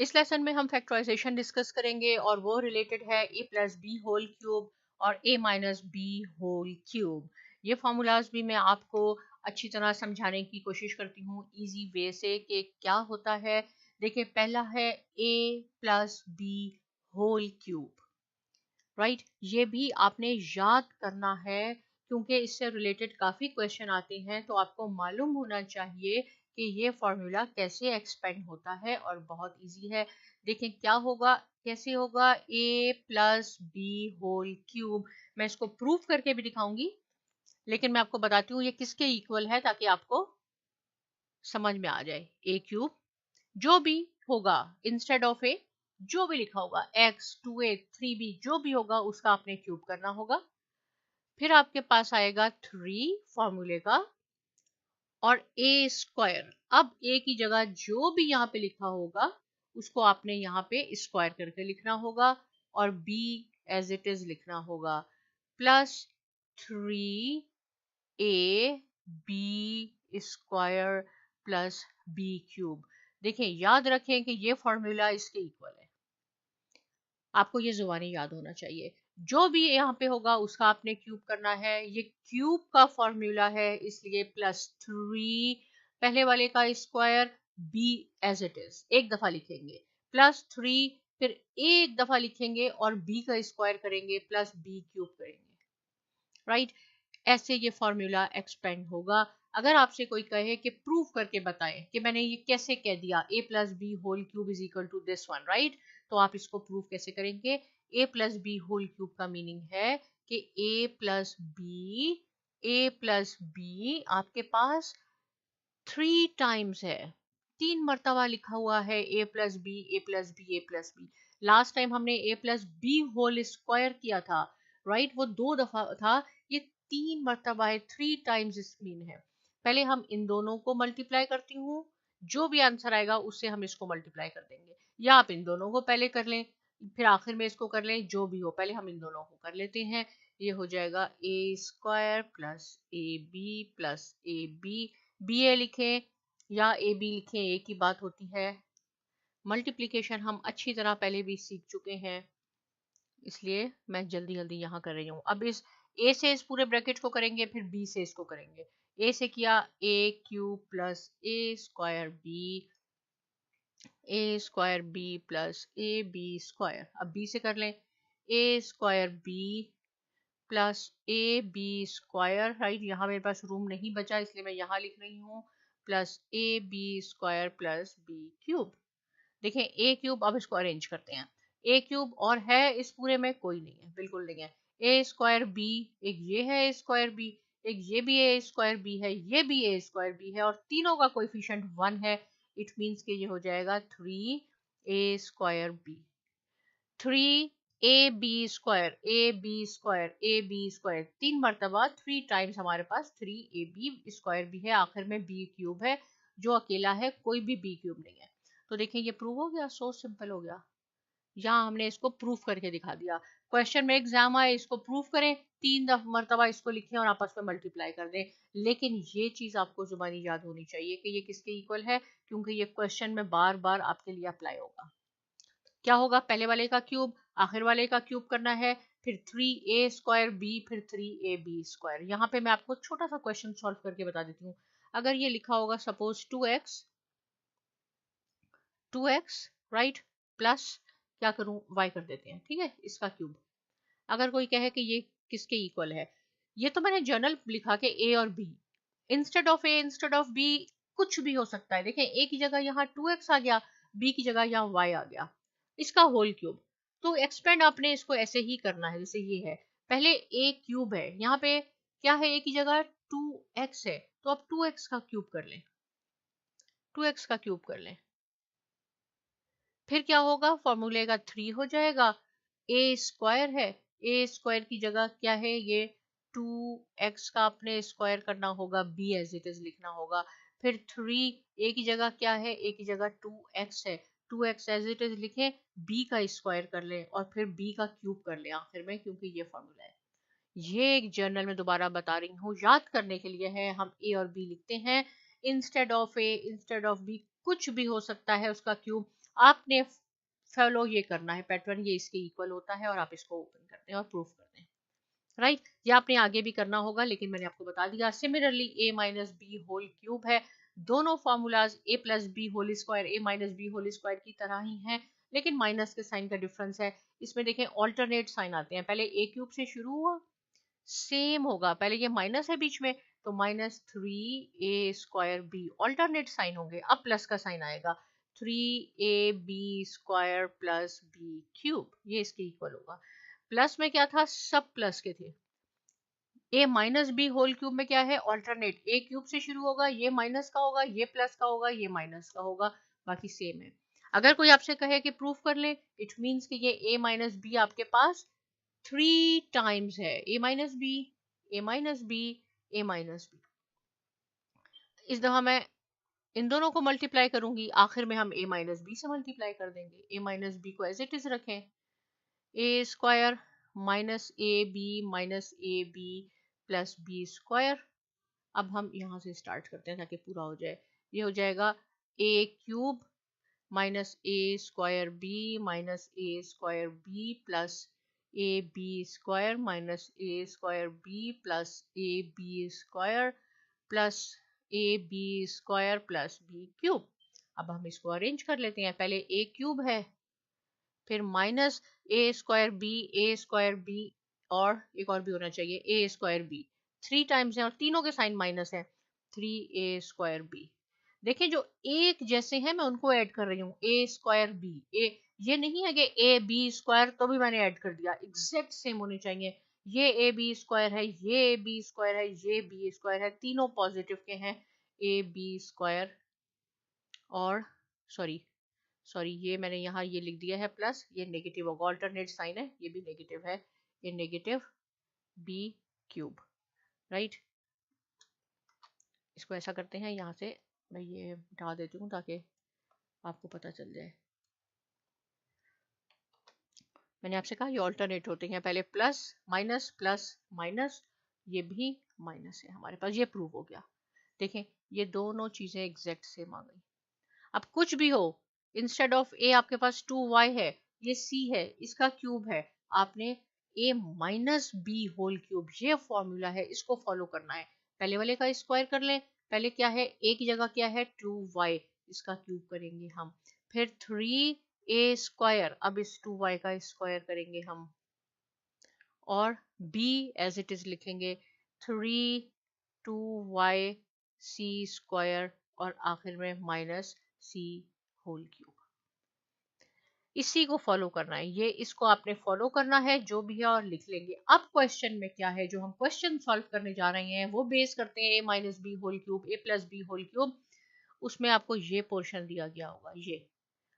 इस लेसन में हम फैक्टराइजेशन डिस्कस करेंगे और वो रिलेटेड है a plus B whole cube और a minus B whole cube. ये फार्मूलाज भी मैं आपको अच्छी तरह समझाने की कोशिश करती हूँ इजी वे से कि क्या होता है। देखिए, पहला है a plus B whole cube, right. ये भी आपने याद करना है क्योंकि इससे रिलेटेड काफ़ी क्वेश्चन आते हैं, तो आपको मालूम होना चाहिए कि ये फॉर्मूला कैसे एक्सपेंड होता है और बहुत इजी है। देखें क्या होगा, कैसे होगा। a plus B whole cube, मैं इसको प्रूफ करके भी दिखाऊंगी, लेकिन मैं आपको बताती हूँ ये किसके इक्वल है ताकि आपको समझ में आ जाए। a क्यूब जो भी होगा इंस्टेड ऑफ ए, जो भी लिखा होगा x 2a 3b जो भी होगा उसका आपने क्यूब करना होगा। फिर आपके पास आएगा 3 फॉर्मूले का और a स्क्वायर। अब a की जगह जो भी यहाँ पे लिखा होगा उसको आपने यहाँ पे स्क्वायर करके लिखना होगा और b एज इट इज लिखना होगा, plus 3a b square plus b cube. देखें, याद रखें कि ये फॉर्मूला इसके इक्वल है, आपको ये जुबानी याद होना चाहिए। जो भी यहाँ पे होगा उसका आपने क्यूब करना है। ये क्यूब का फॉर्मूला है इसलिए प्लस 3 पहले वाले का square, b as it is एक दफा लिखेंगे, प्लस 3 फिर एक दफा लिखेंगे और b का स्क्वायर करेंगे प्लस b क्यूब करेंगे, राइट। ऐसे ये फॉर्मूला एक्सपेंड होगा। अगर आपसे कोई कहे कि प्रूव करके बताएं कि मैंने ये कैसे कह दिया a plus B whole cube is equal to this one, right, तो आप इसको प्रूव कैसे करेंगे। a plus B whole cube का मीनिंग है कि a प्लस बी आपके पास 3 टाइम्स है, 3 मरतबा लिखा हुआ है a plus B A plus B A plus B. Last time हमने a plus B whole square किया था, राइट, वो 2 दफा था, ये 3 मरतबा है, 3 टाइम्स इस मीन है। पहले हम इन दोनों को मल्टीप्लाई करती हूँ, जो भी आंसर आएगा उससे हम इसको मल्टीप्लाई कर देंगे, या आप इन दोनों को पहले कर लें फिर आखिर में इसको कर लें, जो भी हो पहले हम इन दोनों को कर लेते हैं। ये हो जाएगा a square plus A B, B A लिखें या ए बी लिखें, एक ही बात होती है। मल्टीप्लिकेशन हम अच्छी तरह पहले भी सीख चुके हैं, इसलिए मैं जल्दी जल्दी यहाँ कर रही हूँ। अब इस a से इस पूरे ब्रैकेट को करेंगे, फिर b से इसको करेंगे। a से किया a cube plus A square B plus A B square. अब b से कर लें a square B plus A B square, right, यहाँ मेरे पास रूम नहीं बचा इसलिए मैं यहाँ लिख रही हूँ, plus A B square plus B cube. देखें ए क्यूब, अब इसको अरेंज करते हैं। ए क्यूब और है इस पूरे में कोई नहीं है, बिल्कुल नहीं है। ए स्क्वायर बी, एक ये है ए स्क्वायर बी, एक ये भी ए स्क्वायर बी है, ये भी ए स्क्वायर बी है और तीनों का कोएफिशिएंट 1 है। इट मीन्स कि ये हो जाएगा 3 A square B, 3 A B square 3 मरतबा 3 टाइम्स हमारे पास 3 ए बी स्क्वायर भी है, आखिर में बी क्यूब है जो अकेला है, कोई भी बी क्यूब नहीं है। तो देखें ये प्रूव हो गया, सो सिंपल हो गया। यहाँ हमने इसको प्रूफ करके दिखा दिया। क्वेश्चन में एग्जाम आए इसको प्रूफ करें, 3 मरतबा इसको लिखें और आपस में मल्टीप्लाई कर दें। लेकिन ये चीज आपको जुबानी याद होनी चाहिए कि ये किसके इक्वल है, क्योंकि ये क्वेश्चन में बार बार आपके लिए अप्लाई होगा। क्या होगा, पहले वाले का क्यूब आखिर वाले का क्यूब करना है, फिर 3 ए स्क्वायर बी फिर 3 ए बी स्क्वायर। यहाँ पे मैं आपको छोटा सा क्वेश्चन सॉल्व करके बता देती हूँ। अगर ये लिखा होगा सपोज 2x राइट, प्लस क्या करूं, y कर देते हैं, ठीक है, इसका क्यूब। अगर कोई कहे कि ये किसके इक्वल है, ये तो मैंने जर्नल लिखा के a और b, instead of a instead of b कुछ भी हो सकता है। देखें a की जगह यहाँ 2x आ गया, b की जगह यहाँ y आ गया, इसका होल क्यूब। तो एक्सपेंड आपने इसको ऐसे ही करना है जैसे ये है, पहले a क्यूब है, यहाँ पे क्या है, a की जगह 2x है, तो अब 2x का क्यूब कर लें, 2x का क्यूब कर लें। फिर क्या होगा, फॉर्मूले का 3 हो जाएगा, ए स्क्वायर है, ए स्क्वायर की जगह क्या है, ये 2x का अपने स्क्वायर करना होगा, b एज इट इज लिखना होगा। फिर 3 a की जगह क्या है, a की जगह 2x है, 2x एज इट इज लिखें, b का स्क्वायर कर लें और फिर b का क्यूब कर लें आखिर में, क्योंकि ये फॉर्मूला है। ये एक जर्नल में दोबारा बता रही हूँ, याद करने के लिए है। हम a और b लिखते हैं, instead of a instead of b कुछ भी हो सकता है उसका क्यूब, आपने फॉलो ये करना है पैटर्न, ये इसके इक्वल होता है और आप इसको ओपन करते हैं और प्रूफ करते हैं, राइट। ये आपने आगे भी करना होगा लेकिन मैंने आपको बता दिया। सिमिलरली ए माइनस बी होल क्यूब है, दोनों फॉर्मूलाज ए प्लस बी होल स्क्वायर ए माइनस बी होल स्क्वायर की तरह ही हैं, लेकिन माइनस के साइन का डिफरेंस है। इसमें देखें ऑल्टरनेट साइन आते हैं, पहले ए क्यूब से शुरू हुआ, सेम होगा, पहले ये माइनस है बीच में तो minus 3a² B, alternate sign होंगे, अब प्लस का साइन आएगा 3ab² प्लस बी क्यूब, ये इसके इक्वल होगा। प्लस में क्या था, सब प्लस के थे। ए माइनस बी होल क्यूब में क्या है, ऑल्टरनेट, ए क्यूब से शुरू होगा, ये माइनस का होगा, ये प्लस का होगा, ये माइनस का होगा, बाकी सेम है। अगर कोई आपसे कहे कि प्रूफ कर ले, इट मीन्स कि ये ए माइनस बी आपके पास 3 टाइम्स है, ए माइनस बी, ए माइनस बी, ए माइनस बी। इस दफा मैं इन दोनों को मल्टीप्लाई करूंगी, आखिर में हम ए माइनस बी से मल्टीप्लाई कर देंगे। ए माइनस बी को एज इट इज रखें, A square minus A B plus B square. अब हम यहाँ से स्टार्ट करते हैं ताकि पूरा हो जाए। ये हो जाएगा A cube minus A square B minus A square B plus A B square minus A square B plus A B square plus A B square plus B cube. अब हम इसको अरेंज कर लेते हैं, पहले ए क्यूब है, फिर minus A square B और एक और भी होना चाहिए ए स्क्वायर बी, 3 टाइम्स है और तीनों के साइन माइनस है, 3a² बी। देखिए जो एक जैसे हैं मैं उनको ऐड कर रही हूँ, ए स्क्वायर बी, ए, ये नहीं है कि ए बी स्क्वायर तो भी मैंने ऐड कर दिया, एग्जैक्ट सेम होने चाहिए। ये ए बी स्क्वायर है, ये ए बी स्क्वायर है, ये बी स्क्वायर है, तीनों पॉजिटिव के हैं, ए बी स्क्वायर और सॉरी सॉरी ये मैंने यहाँ ये लिख दिया है प्लस, ये नेगेटिव होगा, ऑल्टरनेट साइन है, ये भी नेगेटिव है, ये नेगेटिव बी क्यूब, राइट। इसको ऐसा करते हैं, यहाँ से मैं ये हटा देती हूँ ताकि आपको पता चल जाए। मैंने आपसे कहा ये ऑल्टरनेट होते हैं, पहले प्लस माइनस, ये भी माइनस है हमारे पास, ये प्रूव हो गया। देखें ये दोनों चीजें एग्जैक्ट सेम आ गई। अब कुछ भी हो, इंस्टेड ऑफ ए आपके पास 2y है, ये c है, इसका क्यूब है, आपने a minus B whole cube, ये फॉर्मूला है, इसको फॉलो करना है। पहले वाले का स्क्वायर कर लें, पहले क्या है, a की जगह क्या है 2y, इसका क्यूब करेंगे हम, फिर 3a², अब इस 2y का स्क्वायर करेंगे हम, और b एज इट इज लिखेंगे 3 2y c² और आखिर में माइनस c होल क्यूब। इसी को फॉलो करना है, ये इसको आपने फॉलो करना है जो भी है और लिख लेंगे। अब क्वेश्चन में क्या है, जो हम क्वेश्चन सॉल्व करने जा रहे हैं वो बेस करते हैं ए माइनस बी होल क्यूब, ए प्लस बी होल क्यूब, उसमें आपको ये पोर्शन दिया गया होगा ये,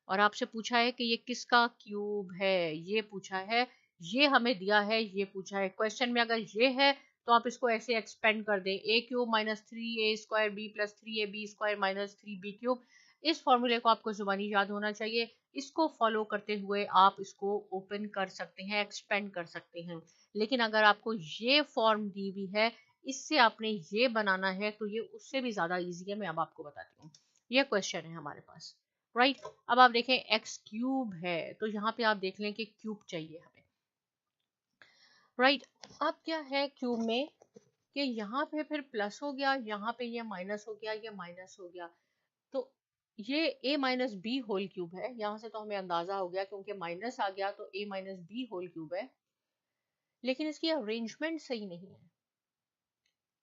और आपसे पूछा है कि ये किसका क्यूब है, ये पूछा है, ये हमें दिया है, ये पूछा है क्वेश्चन में। अगर ये है तो आप इसको ऐसे एक्सपेंड कर दें, A cube minus 3a² B plus 3ab² minus 3b cube. इस फॉर्मूले को आपको जुबानी याद होना चाहिए, इसको फॉलो करते हुए आप इसको ओपन कर सकते हैं, एक्सपेंड कर सकते हैं। लेकिन अगर आपको ये फॉर्म दी हुई है, इससे आपने ये बनाना है तो ये उससे भी ज्यादा इजी है, मैं अब आपको बताती हूँ। ये क्वेश्चन है हमारे पास, राइट। अब आप देखें एक्स क्यूब है, तो यहाँ पे आप देख लें कि क्यूब चाहिए हमें, राइट। अब क्या है क्यूब में कि यहाँ पे फिर प्लस हो गया, यहाँ पे ये माइनस हो गया, ये माइनस हो गया, तो ये a minus B whole cube है। यहाँ से तो हमें अंदाजा हो गया क्योंकि माइनस आ गया तो a minus B whole cube है, लेकिन इसकी अरेंजमेंट सही नहीं है।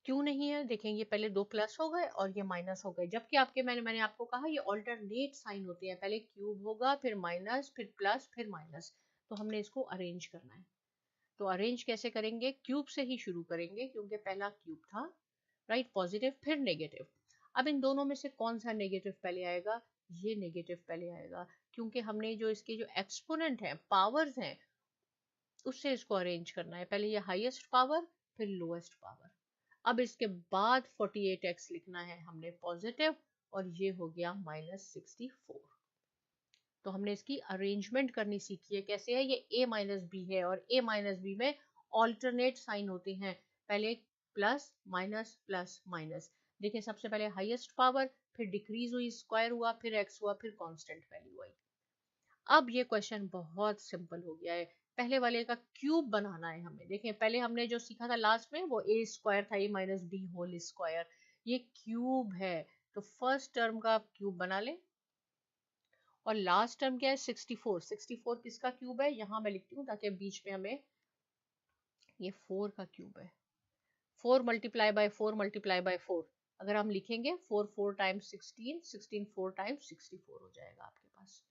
क्यों नहीं है, देखेंगे पहले दो प्लस हो गए और ये माइनस हो गए, जबकि आपके मैंने आपको कहा ये ऑल्टरनेट साइन होते हैं, पहले क्यूब होगा फिर माइनस फिर प्लस फिर माइनस, तो हमने इसको अरेंज करना है। तो अरेंज कैसे करेंगे, क्यूब से ही शुरू करेंगे क्योंकि पहला क्यूब था, राइट, पॉजिटिव फिर नेगेटिव। अब इन दोनों में से कौन सा नेगेटिव पहले आएगा, ये नेगेटिव पहले आएगा, क्योंकि हमने जो इसके जो एक्सपोनेंट हैं, पावर्स हैं, उससे इसको अरेंज करना है, पहले ये हाईएस्ट पावर फिर लोएस्ट पावर। अब इसके बाद 48x लिखना है हमने पॉजिटिव, और ये हो गया -64। तो हमने इसकी अरेंजमेंट करनी सीखी है, कैसे है, ये a माइनस बी है और a माइनस बी में ऑल्टरनेट साइन होते हैं, पहले प्लस माइनस प्लस माइनस। देखिए सबसे पहले हाईएस्ट पावर, फिर डिक्रीज हुई, स्क्वायर हुआ, फिर x हुआ, फिर कांस्टेंट वैल्यू आई। अब ये क्वेश्चन बहुत सिंपल हो गया है, पहले वाले का क्यूब बनाना है हमें। देखें पहले हमने जो सीखा था लास्ट में वो ए स्क्वायर था, ए माइनस बी होल स्क्वायर, ये क्यूब है। तो फर्स्ट टर्म का आप क्यूब बना लें, और लास्ट टर्म क्या है 64। 64 किसका क्यूब है, यहाँ मैं लिखती हूँ ताकि बीच में हमें, ये 4 का क्यूब है। 4 मल्टीप्लाई बाय 4 मल्टीप्लाई बाय 4, अगर हम लिखेंगे 4 4 टाइम्स 16, 16 4 टाइम्स 64 हो जाएगा आपके पास।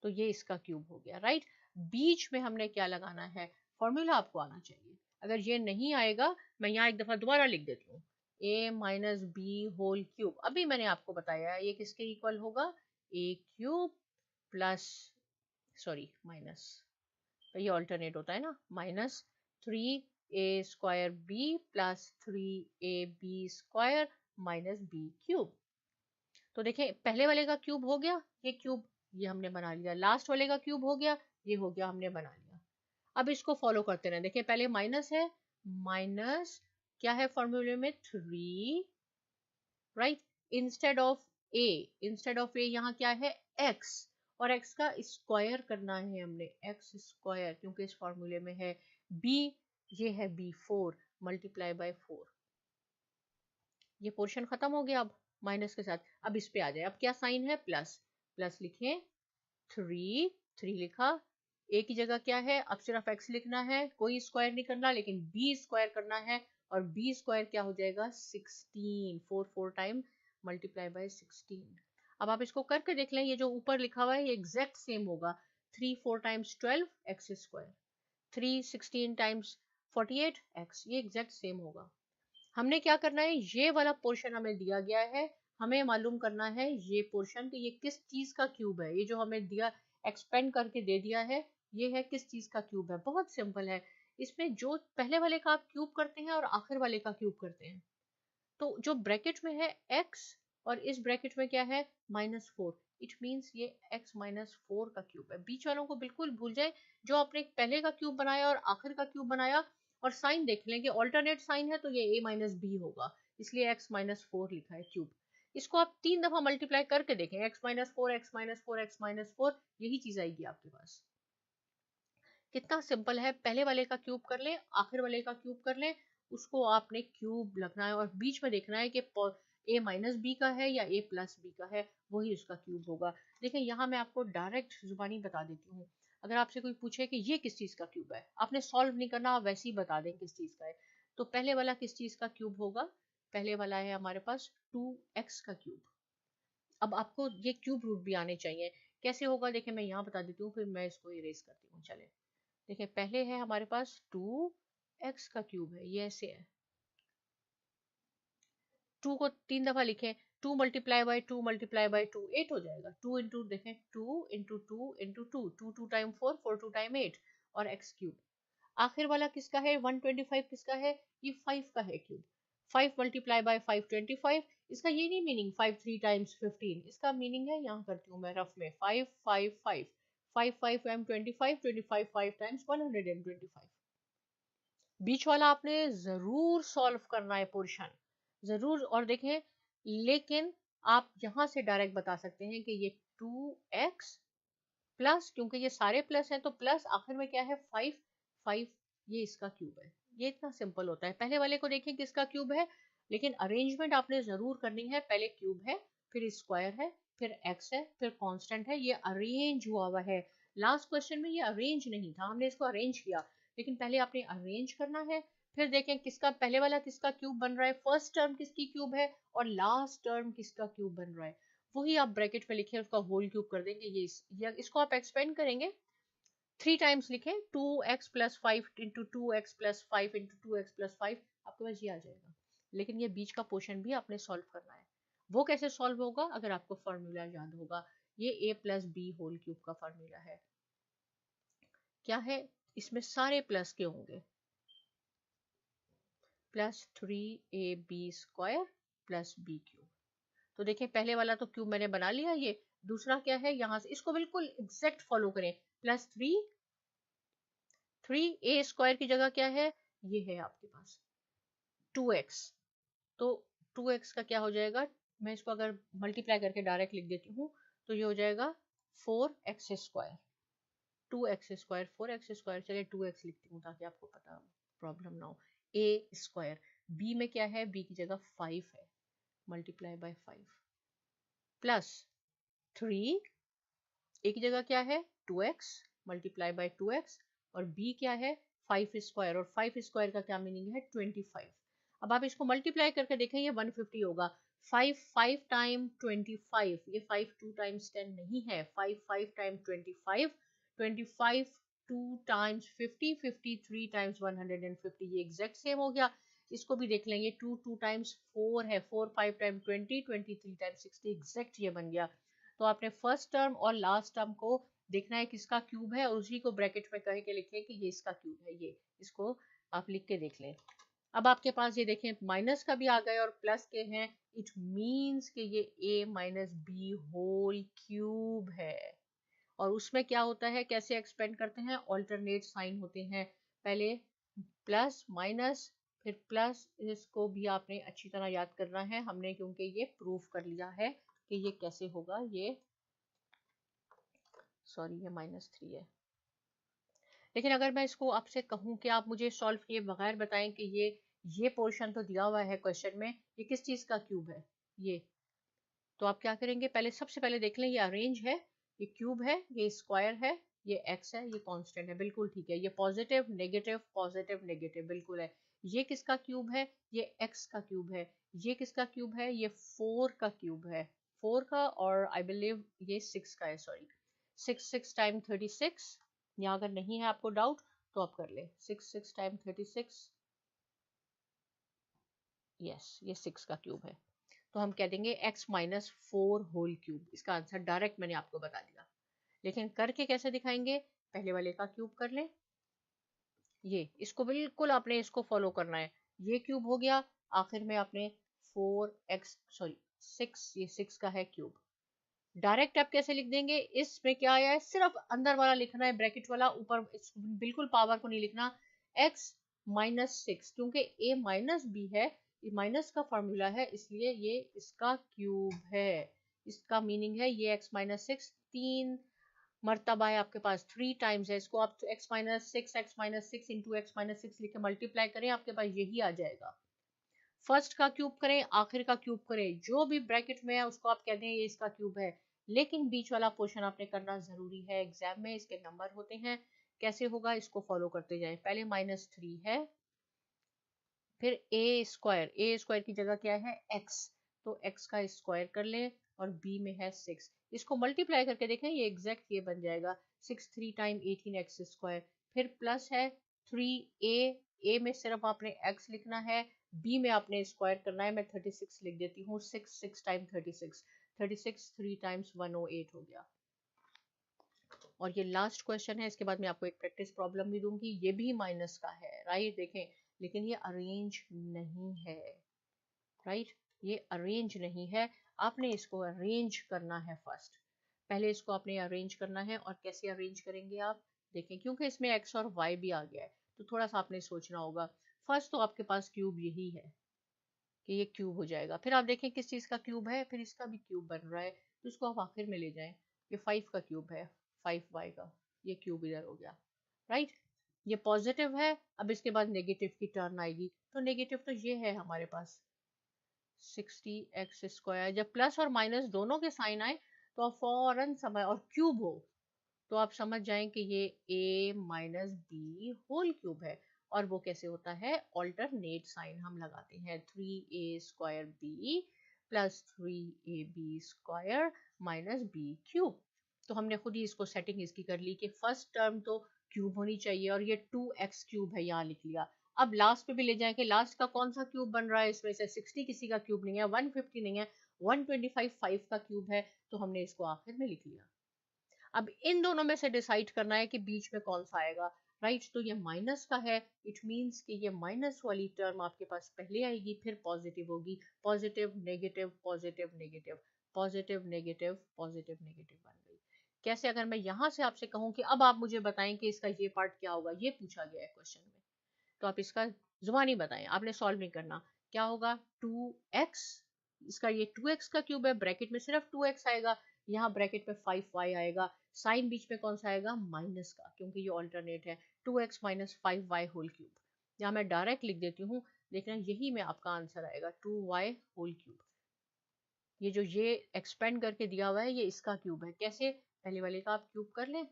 तो ये इसका क्यूब हो गया, राइट। बीच में हमने क्या लगाना है, फॉर्मूला आपको आना चाहिए। अगर ये नहीं आएगा, मैं यहाँ एक दफा दोबारा लिख देती हूँ, a minus B whole cube. अभी मैंने आपको बताया ये किसके इक्वल होगा, a cube plus, sorry minus, ये ऑल्टरनेट होता है ना, minus 3a² b plus 3ab² minus b cube. तो देखें पहले वाले का क्यूब हो गया, ये क्यूब ये हमने बना लिया, लास्ट वाले का क्यूब हो गया, ये हो गया, हमने बना लिया। अब इसको फॉलो करते रहे। देखिए पहले माइनस है, माइनस क्या है फॉर्मूले में 3, राइट, इंस्टेड ऑफ ए यहाँ क्या है x, और x का स्क्वायर करना है हमने, x स्क्वायर, क्योंकि इस फॉर्मूले में है b, ये है b 4 मल्टीप्लाई बाय 4। ये पोर्शन खत्म हो गया अब माइनस के साथ। अब इस पे आ जाए, अब क्या साइन है, प्लस, प्लस लिखें 3, 3 लिखा, a की जगह क्या है, अब सिर्फ x लिखना है, कोई स्क्वायर नहीं करना, लेकिन b स्क्वायर करना है, और b स्क्वायर क्या हो जाएगा 16, 4 4 टाइम मल्टीप्लाई बाय 16। अब आप इसको करके देख लें, ये जो ऊपर लिखा हुआ है ये एग्जैक्ट सेम होगा, 3 4 times 12 x square, 3 16 times 48 x, ये एग्जैक्ट सेम होगा। हमने क्या करना है, ये वाला पोर्शन हमें दिया गया है, हमें मालूम करना है ये पोर्शन कि ये किस चीज का क्यूब है, ये जो हमें दिया एक्सपेंड करके दे दिया है, ये है किस चीज का क्यूब है। बहुत सिंपल है, इसमें जो पहले वाले का आप क्यूब करते हैं और आखिर वाले का क्यूब करते हैं, तो जो ब्रैकेट में है x और इस ब्रैकेट में क्या है -4, इट मीन्स ये x -4 का क्यूब है। बीच वालों को बिल्कुल भूल जाए, जो आपने पहले का क्यूब बनाया और आखिर का क्यूब बनाया, और साइन देख लें कि ऑल्टरनेट साइन है तो ये a माइनस बी होगा, इसलिए x -4 लिखा है क्यूब। इसको आप 3 दफा मल्टीप्लाई करके देखें, x -4 x -4 x -4, यही चीज आएगी आपके पास। कितना सिंपल है, पहले वाले का क्यूब कर लें, आखिर वाले का क्यूब कर लें, उसको आपने क्यूब लगना है और बीच में देखना है कि a माइनस बी का है या a प्लस बी का है, वही उसका क्यूब होगा। देखिए यहाँ मैं आपको डायरेक्ट जुबानी बता देती हूँ, अगर आपसे कोई पूछे कि ये किस चीज का क्यूब है, आपने सॉल्व नहीं करना, आप वैसे ही बता दें किस चीज का है। तो पहले वाला किस चीज का क्यूब होगा, पहले वाला है हमारे पास 2x का क्यूब। अब आपको ये क्यूब रूट भी आने चाहिए, कैसे होगा देखिए मैं यहाँ बता देती हूँ, फिर मैं इसको इरेज करती हूँ। चले देखिए पहले है हमारे पास 2x का क्यूब है, ये ऐसे है, 2 को 3 दफा लिखें, 2 मल्टीप्लाई बाय 2 मल्टीप्लाई बाय 2 8 हो जाएगा। 2 इंटू देखें, 2 इंटू 2 इंटू 2, 2 2 टाइम 4, 4 2 टाइम 8, और x क्यूब। आखिर वाला किसका है 125 किसका है, ये 5 का है क्यूब। 5 मल्टीप्लाई बाय 5 25, इसका ये नहीं मीनिंग 5 3 टाइम्स 15, इसका मीनिंग है, यहाँ करती हूँ मैं रफ में, 5 5 5 5 5 टाइम 25, 25 5 टाइम्स 125। बीच वाला आपने जरूर सॉल्व करना है पोर्शन, जरूर। और देखें, लेकिन आप यहां से डायरेक्ट बता सकते हैं कि ये 2x प्लस, क्योंकि ये सारे प्लस हैं तो प्लस आखिर में क्या है 5 5, ये इसका क्यूब है। ये इतना सिंपल होता है। पहले वाले को देखिए किसका क्यूब है, लेकिन अरेंजमेंट आपने जरूर करनी है, पहले क्यूब है, फिर स्क्वायर है, फिर x है, फिर कांस्टेंट है, ये अरेंज हुआ हुआ है। लास्ट क्वेश्चन में ये अरेंज नहीं था, हमने इसको अरेंज किया, लेकिन पहले आपने अरेंज करना है। फिर देखें किसका पहले वाला किसका क्यूब बन रहा है, फर्स्ट टर्म किसकी क्यूब है और लास्ट टर्म किसका क्यूब बन रहा है, वही आप ब्रैकेट में लिखे, उसका होल क्यूब कर देंगे। ये इसको आप एक्सपेंड करेंगे, 3 टाइम्स लिखें, 2x plus 5 into 2x plus 5 into 2x plus 5, आपके पास ये आ जाएगा। लेकिन ये बीच का पोर्शन भी आपने सॉल्व करना है। वो कैसे सॉल्व होगा, अगर आपको फॉर्मूला याद होगा, ये a plus B whole cube का फॉर्मूला है। क्या है, इसमें सारे प्लस के होंगे, plus 3ab² plus b cube. तो देखिए पहले वाला तो क्यूब मैंने बना लिया, ये दूसरा क्या है, यहां से इसको बिल्कुल एग्जैक्ट फॉलो करें, प्लस 3a² की जगह क्या है, ये है आपके पास 2x, तो 2x का क्या हो जाएगा, मैं इसको अगर मल्टीप्लाई करके डायरेक्ट लिख देती हूँ तो ये हो जाएगा 4x², 2x², 4x², चलिए 2x लिखती हूँ ताकि आपको पता प्रॉब्लम ना हो। a², b में क्या है, b की जगह 5 है, मल्टीप्लाई बाय 5 प्लस 3, a की जगह क्या है 2x, मल्टीप्लाई बाय 2x, और b क्या है 5², और 5² का क्या मीनिंग है 25। अब आप इसको मल्टीप्लाई करके देखें, ये 150 होगा। 5 टाइम 25, ये 5 2 टाइम्स 10 नहीं है, 5 टाइम 25, 25 2 टाइम्स 50, 50 3 टाइम्स 150, ये एग्जैक्ट सेम हो गया। इसको भी देख लेंगे, 2 2 टाइम्स 4 है, 4 5 टाइम 20, 23 टाइम्स 60, एग्जैक्ट ये बन गया। तो आपने फर्स्ट टर्म और लास्ट टर्म को देखना है किसका क्यूब है, और उसी को ब्रैकेट में कह के लिखें कि ये इसका क्यूब है, ये इसको आप लिख के देख लें। अब आपके पास ये देखें माइनस का भी आ गया और प्लस के हैं, इट मींस कि ये a minus B whole cube है। और उसमें क्या होता है, कैसे एक्सपेंड करते हैं, ऑल्टरनेट साइन होते हैं, पहले प्लस माइनस फिर प्लस। इसको भी आपने अच्छी तरह याद करना है हमने, क्योंकि ये प्रूफ कर लिया है कि ये कैसे होगा। ये सॉरी ये -3 है, लेकिन अगर मैं इसको आपसे कहूं कि आप मुझे सॉल्व किए बगैर बताएं कि ये पोर्शन तो दिया हुआ है क्वेश्चन में, ये किस चीज का क्यूब है, ये तो आप क्या करेंगे, पहले सबसे पहले देख लें ये अरेंज है, ये क्यूब है, ये स्क्वायर है, ये एक्स है, ये कांस्टेंट है, बिल्कुल ठीक है। ये पॉजिटिव नेगेटिव बिल्कुल है। ये किसका क्यूब है, ये एक्स का क्यूब है। ये किसका क्यूब है, ये 4 का क्यूब है, 4 का, और आई बिलीव ये 6 का है, सॉरी 6 टाइम 36। यहाँ अगर नहीं है आपको डाउट तो आप कर ले, 6 टाइम 36, यस ये 6 का क्यूब है। तो हम कह देंगे x माइनस 4 होल क्यूब, इसका आंसर डायरेक्ट मैंने आपको बता दिया। लेकिन करके कैसे दिखाएंगे, पहले वाले का क्यूब कर लें, ये इसको बिल्कुल आपने इसको फॉलो करना है, ये क्यूब हो गया, आखिर में आपने 4x सॉरी 6, ये 6 का है क्यूब। डायरेक्ट आप कैसे लिख देंगे, इसमें क्या आया है, सिर्फ अंदर वाला लिखना है, ब्रैकेट वाला, ऊपर बिल्कुल पावर को नहीं लिखना। x माइनस 6, क्योंकि a माइनस बी है, माइनस का फॉर्मूला है, इसलिए ये इसका क्यूब है। इसका मीनिंग है ये x माइनस 6 3 मरतबा है आपके पास, 3 टाइम्स है, इसको आप x minus 6 into x minus 6 लिख के मल्टीप्लाई करें, आपके पास यही आ जाएगा। फर्स्ट का क्यूब करें, आखिर का क्यूब करें, जो भी ब्रैकेट में है उसको आप कहते हैं ये इसका क्यूब है, लेकिन बीच वाला पोर्शन आपने करना जरूरी है, एग्जाम में इसके नंबर होते हैं। कैसे होगा, इसको फॉलो करते जाएं, पहले -3 है, फिर a स्क्वायर की जगह क्या है x, तो x का स्क्वायर कर लें, और b में है 6, इसको मल्टीप्लाई करके देखें, ये एग्जैक्ट ये बन जाएगा 6 3 टाइम 18x², फिर प्लस है 3a में सिर्फ आपने x लिखना है, b में आपने स्क्वायर करना है, मैं 36 लिख देती हूँ, 6 टाइम 36, 36 3 टाइम्स 108 हो गया। और ये लास्ट क्वेश्चन है, इसके बाद मैं आपको एक प्रैक्टिस प्रॉब्लम भी दूंगी, ये भी माइनस का है, राइट, देखें, लेकिन ये अरेंज नहीं है, राइट, ये अरेंज नहीं है, आपने इसको अरेंज करना है फर्स्ट, पहले इसको आपने अरेंज करना है। और कैसे अरेंज करेंगे आप देखें, क्योंकि इसमें x और y भी आ गया है, तो थोड़ा सा आपने सोचना होगा। फर्स्ट तो आपके पास क्यूब यही है कि ये क्यूब हो जाएगा, फिर आप देखें किस चीज का क्यूब है, फिर इसका भी क्यूब बन रहा है, तो इसको आप आखिर में ले जाएं, ये 5 का क्यूब है, 5y का, ये क्यूब इधर हो गया, राइट। ये पॉजिटिव है, अब इसके बाद नेगेटिव की टर्न आएगी, तो नेगेटिव तो ये है हमारे पास 60x², जब प्लस और माइनस दोनों के साइन आए तो आप फौरन समझ, और क्यूब हो तो आप समझ जाएं कि ये a minus B whole cube है। और वो कैसे होता है, ऑल्टरनेट साइन हम लगाते हैं, 3a² plus 3ab² minus b cube. तो हमने खुद ही इसको सेटिंग इसकी कर ली कि फर्स्ट टर्म तो क्यूब होनी चाहिए, और ये 2x³ है, यहाँ लिख लिया। अब लास्ट पे भी ले जाएंगे, लास्ट का कौन सा क्यूब बन रहा है, इसमें से 60 किसी का क्यूब नहीं है, 150 नहीं है, 125 5 का क्यूब है, तो हमने इसको आखिर में लिख लिया। अब इन दोनों में से डिसाइड करना है कि बीच में कौन सा आएगा, राइट। तो ये माइनस का है, इट मींस कि ये माइनस वाली टर्म आपके पास पहले आएगी, फिर पॉजिटिव होगी, positive negative positive negative positive negative positive negative बन गई। कैसे, अगर मैं यहाँ से आपसे कहूँ कि अब आप मुझे बताएं कि इसका ये पार्ट क्या होगा, ये पूछा गया है क्वेश्चन में, तो आप इसका जुबानी बताएं, आपने सॉल्व नहीं करना, क्या होगा 2x इसका ये 2x का क्यूब है, ब्रैकेट में सिर्फ 2x आएगा, यहाँ ब्रैकेट में 5y आएगा, साइन बीच में कौन सा आएगा, माइनस का, क्योंकि ये ऑल्टरनेट है, 2x minus 5y whole cube. यहाँ मैं डायरेक्ट लिख देती हूँ, देखना यही में आपका आंसर आएगा 2y होल क्यूब। ये जो ये एक्सपेंड करके दिया हुआ है ये इसका क्यूब है। कैसे, पहले वाले का आप क्यूब कर लें,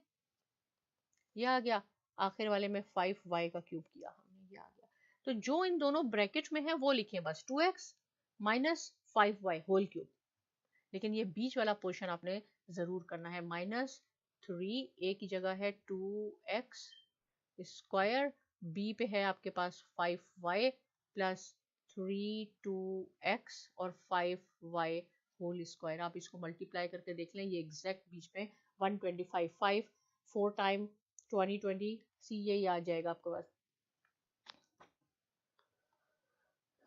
ये आ गया, आखिर वाले में 5y का क्यूब किया हमने, ये आ गया। तो जो इन दोनों ब्रैकेट में है वो लिखें बस, 2x minus 5y whole cube. लेकिन ये बीच वाला पोर्शन आपने जरूर करना है, -3, a की जगह है 2x स्क्वायर, b पे है आपके पास 5y प्लस 3 2x और 5y होल स्क्वायर। आप इसको मल्टीप्लाई करके देख लें, ये एग्जैक्ट बीच में 125, 5 4 टाइम 20 20 सी, यही आ जाएगा आपके पास।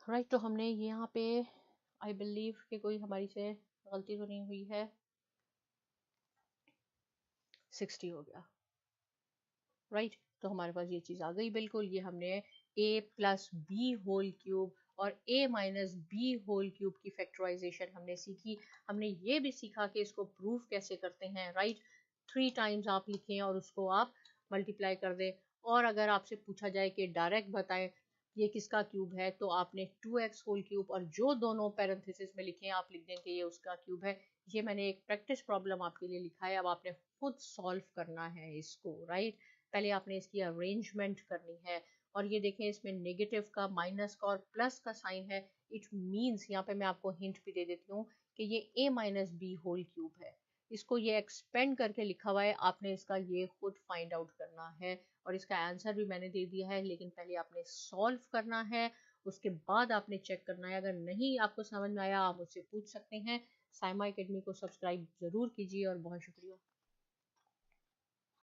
राइट, तो हमने यहाँ पे आई बिलीव कि कोई हमारी से गलती तो नहीं हुई है, 60 हो गया। राइट, तो हमारे पास ये चीज़ आ गई बिल्कुल। ये हमने a plus B whole cube और a minus B whole cube की फैक्टराइजेशन हमने सीखी। हमने ये भी सीखा कि इसको प्रूफ कैसे करते हैं। राइट, 3 टाइम्स आप लिखें और उसको आप मल्टीप्लाई कर दें, और अगर आपसे पूछा जाए कि डायरेक्ट बताएं ये किसका क्यूब है, तो आपने 2x होल क्यूब और जो दोनों पैरेंथेसिस में लिखे हैं आप लिख दें कि ये उसका क्यूब है। ये मैंने एक प्रैक्टिस प्रॉब्लम आपके लिए लिखा है, अब आपने खुद सॉल्व करना है इसको। राइट, पहले आपने इसकी अरेंजमेंट करनी है, और ये देखें इसमें नेगेटिव का, माइनस का और प्लस का साइन है। इट मींस, यहाँ पे मैं आपको हिंट भी दे देती हूँ कि ये a minus B whole cube है। इसको ये एक्सपेंड करके लिखा हुआ है, आपने इसका ये खुद फाइंड आउट करना है, और इसका आंसर भी मैंने दे दिया है, लेकिन पहले आपने सॉल्व करना है, उसके बाद आपने चेक करना है। अगर नहीं आपको समझ में आया आप मुझसे पूछ सकते हैं। साइमा एकेडमी को सब्सक्राइब जरूर कीजिए, और बहुत शुक्रिया।